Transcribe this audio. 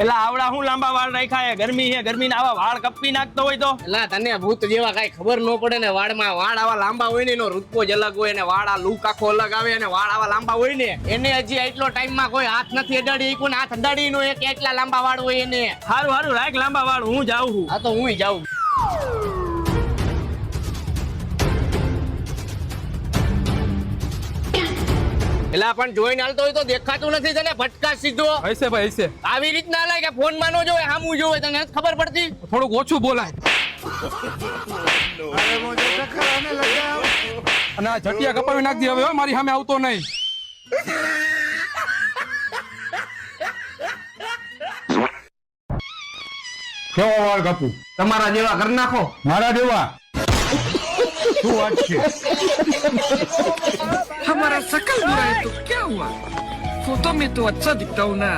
એલા આવડા હું લાંબા વાળ રાખ્યા હે, ગરમી હે, ગરમીના આવા વાળ કપી નાખતો હોય તો. એલા તને ભૂત જેવા કઈ ખબર ન પડે ને, વાળમાં વાળ આવા લાંબા હોય ને એનો રૂપો જ અલગ હોય ને, વાળ આ લુક આખો અલગ આવે અને વાળ આવા લાંબા હોય ને એને હજી એટલો ટાઈમમાં કોઈ હાથ નથી અડાડી, કોઈ હાથ અડાડી નો એક એટલા લાંબા વાળ હોય એને. હારું હારું રાખ લાંબા વાળ, હું જાઉં છું. આ તો હું જાઉં. એલા પણ જોઈને હાલતો હોય તો દેખાતું નથી તને, ભટકા સીધો હશે ભાઈ હશે. આવી રીતના લાય કે ફોન માં નો જોવે, સામું જોવે, તને નથી ખબર પડતી? થોડુંક ઓછું બોલાય. અને આ જટિયા કપાવી નાખી હવે હો, મારી સામે આવતો નહીં. કેવો વાળ કાપું? તમારા જેવા કરી નાખો. મારા જેવા? શું વાત છે? हमारा शकल बुरा है तो क्या हुआ? फोटो में तो अच्छा दिखता हूँ ना.